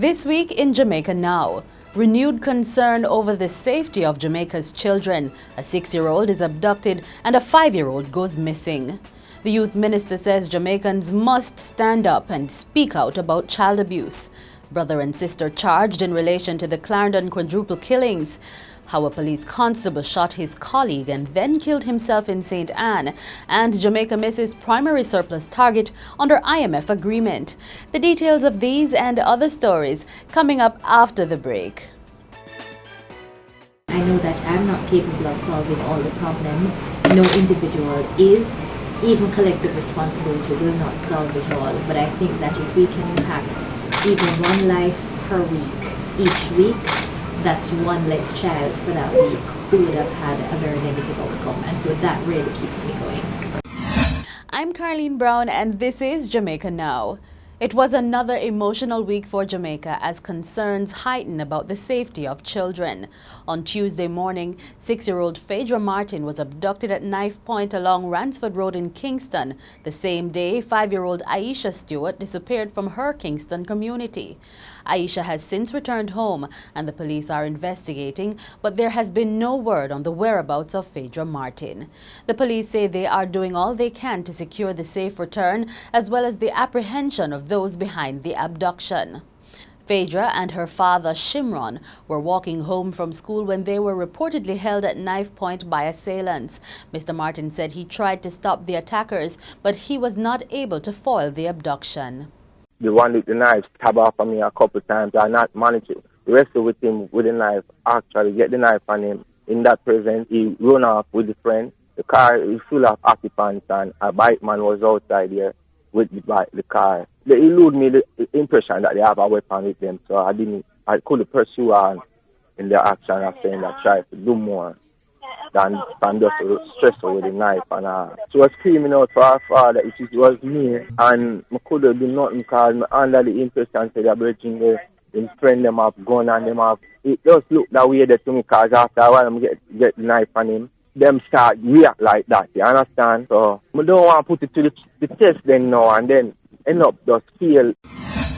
This week in Jamaica Now, renewed concern over the safety of Jamaica's children. A 6-year-old is abducted and a 5-year-old goes missing. The youth minister says Jamaicans must stand up and speak out about child abuse. Brother and sister charged in relation to the Clarendon quadruple killings. How a police constable shot his colleague and then killed himself in St. Anne, and Jamaica misses primary surplus target under IMF agreement. The details of these and other stories coming up after the break. I know that I'm not capable of solving all the problems. No individual is. Even collective responsibility will not solve it all. But I think that if we can impact even one life per week, each week, that's one less child for that week who would have had a very negative outcome. And so that really keeps me going. I'm Carlene Brown and this is Jamaica Now. It was another emotional week for Jamaica as concerns heighten about the safety of children. On Tuesday morning, 6-year-old Phaedra Martin was abducted at knife point along Ransford Road in Kingston. The same day, 5-year-old Aisha Stewart disappeared from her Kingston community. Aisha has since returned home and the police are investigating, but there has been no word on the whereabouts of Phaedra Martin. The police say they are doing all they can to secure the safe return as well as the apprehension of those behind the abduction. Phaedra and her father Shimron were walking home from school when they were reportedly held at knife point by assailants. Mr. Martin said he tried to stop the attackers, but he was not able to foil the abduction. The one with the knife stabbed off on me a couple of times. I not managed to wrestle with him with the knife, actually get the knife on him. In that present, he run off with the friend. The car is full of occupants and a bike man was outside there with the car. They elude me the impression that they have a weapon with them, so I couldn't pursue on in their action of saying that I tried to do more than just stress her with a knife. And she was screaming out for her father, which was me, and I could have done nothing because I'm under the impression that they're breaking the friend them have gun and them have. It just looked that way to me because after a while I get the knife on him, them start react like that, you understand? So I don't want to put it to the test then now and then end up just feel.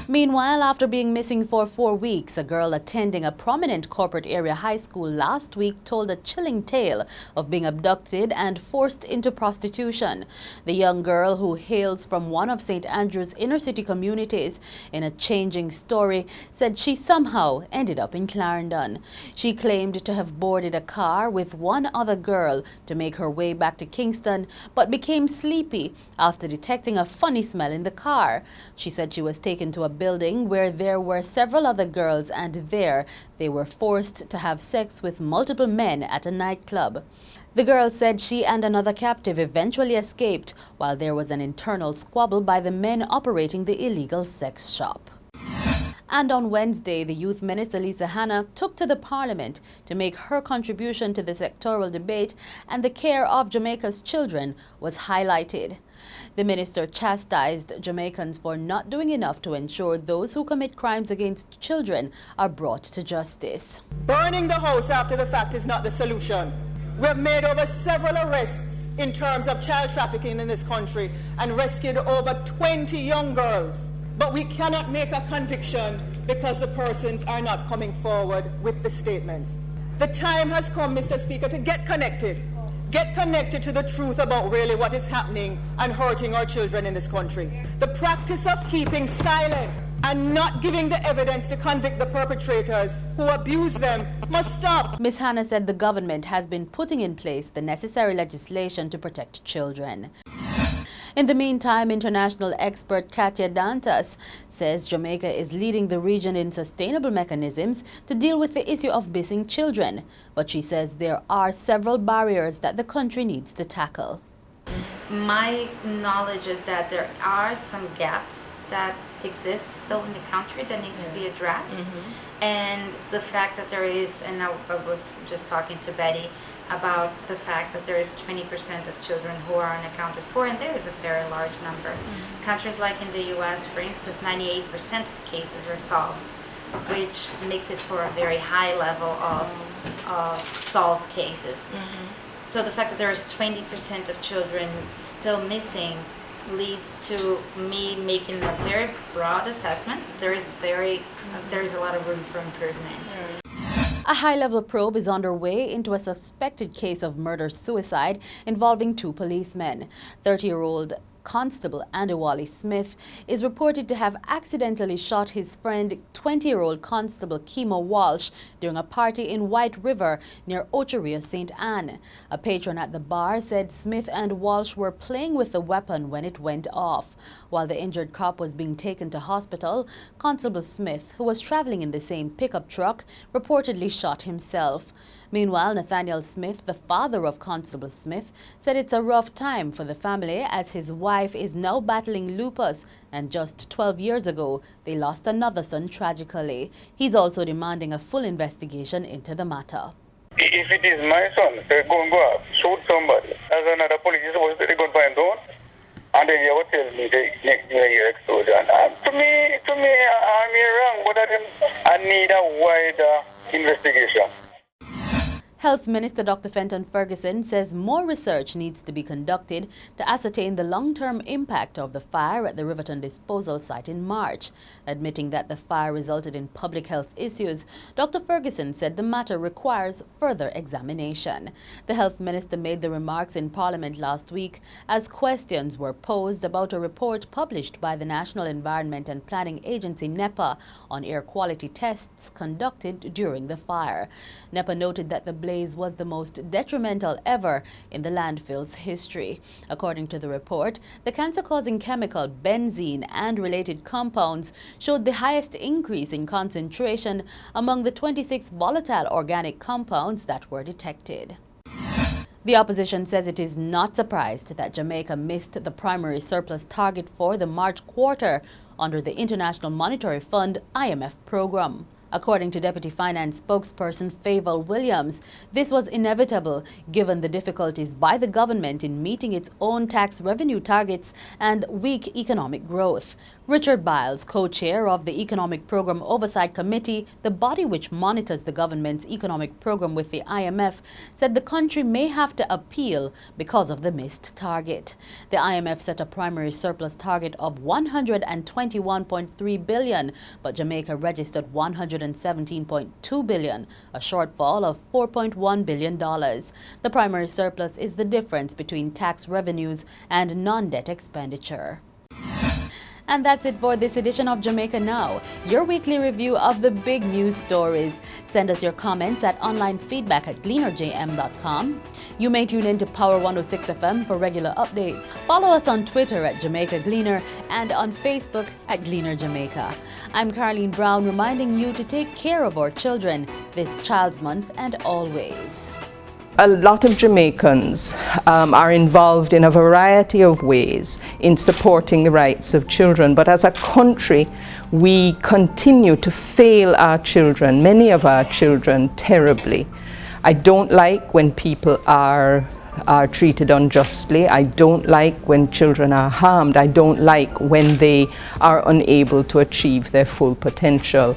Meanwhile, after being missing for 4 weeks, a girl attending a prominent corporate area high school last week told a chilling tale of being abducted and forced into prostitution. The young girl, who hails from one of St. Andrew's inner city communities, in a changing story, said she somehow ended up in Clarendon. She claimed to have boarded a car with one other girl to make her way back to Kingston, but became sleepy after detecting a funny smell in the car. She said she was taken to a building where there were several other girls, and there they were forced to have sex with multiple men at a nightclub. The girl said she and another captive eventually escaped while there was an internal squabble by the men operating the illegal sex shop. And on Wednesday, the Youth Minister Hanna took to the Parliament to make her contribution to the sectoral debate, and the care of Jamaica's children was highlighted. The minister chastised Jamaicans for not doing enough to ensure those who commit crimes against children are brought to justice. Burning the house after the fact is not the solution. We have made over several arrests in terms of child trafficking in this country and rescued over 20 young girls. But we cannot make a conviction because the persons are not coming forward with the statements. The time has come, Mr. Speaker, to get connected. Get connected to the truth about really what is happening and hurting our children in this country. The practice of keeping silent and not giving the evidence to convict the perpetrators who abuse them must stop. Ms. Hanna said the government has been putting in place the necessary legislation to protect children. In the meantime, international expert Katia Dantas says Jamaica is leading the region in sustainable mechanisms to deal with the issue of missing children. But she says there are several barriers that the country needs to tackle. My knowledge is that there are some gaps that exist still in the country that need to be addressed. And the fact that there is, and I was just talking to Betty about the fact that there is 20% of children who are unaccounted for, and there is a very large number. Countries like in the US, for instance, 98% of the cases are solved, which makes it for a very high level of solved cases. So the fact that there is 20% of children still missing leads to me making a very broad assessment. There is a lot of room for improvement. A high-level probe is underway into a suspected case of murder-suicide involving two policemen. 30-year-old Constable Andy Smith is reported to have accidentally shot his friend 20-year-old Constable Kimo Walsh during a party in White River near Ocheria, St. Anne. A patron at the bar said Smith and Walsh were playing with the weapon when it went off. While the injured cop was being taken to hospital, Constable Smith, who was traveling in the same pickup truck, reportedly shot himself. Meanwhile, Nathaniel Smith, the father of Constable Smith, said it's a rough time for the family as his wife is now battling lupus, and just 12 years ago, they lost another son tragically. He's also demanding a full investigation into the matter. If it is my son, they go and go out, shoot somebody. As another police is supposed to go and find out, and then you would tell me the next year explosion. To me, I'm here wrong, but I need a wider investigation. Health Minister Dr. Fenton Ferguson says more research needs to be conducted to ascertain the long-term impact of the fire at the Riverton disposal site in March. Admitting that the fire resulted in public health issues, Dr. Ferguson said the matter requires further examination. The Health Minister made the remarks in Parliament last week as questions were posed about a report published by the National Environment and Planning Agency NEPA on air quality tests conducted during the fire. NEPA noted that the blaze was the most detrimental ever in the landfill's history. According to the report, the cancer-causing chemical benzene and related compounds showed the highest increase in concentration among the 26 volatile organic compounds that were detected. The opposition says it is not surprised that Jamaica missed the primary surplus target for the March quarter under the International Monetary Fund (IMF) program. According to Deputy Finance spokesperson Favour Williams, this was inevitable given the difficulties by the government in meeting its own tax revenue targets and weak economic growth. Richard Biles, co-chair of the Economic Program Oversight Committee, the body which monitors the government's economic program with the IMF, said the country may have to appeal because of the missed target. The IMF set a primary surplus target of $121.3 billion, but Jamaica registered $117.2 billion, a shortfall of $4.1 billion. The primary surplus is the difference between tax revenues and non-debt expenditure. And that's it for this edition of Jamaica Now, your weekly review of the big news stories. Send us your comments at onlinefeedback@gleanerjm.com. You may tune in to Power 106 FM for regular updates. Follow us on Twitter at Jamaica Gleaner and on Facebook at Gleaner Jamaica. I'm Carlene Brown, reminding you to take care of our children this Child's Month and always. A lot of Jamaicans are involved in a variety of ways in supporting the rights of children, but as a country we continue to fail our children, many of our children, terribly. I don't like when people are treated unjustly. I don't like when children are harmed. I don't like when they are unable to achieve their full potential.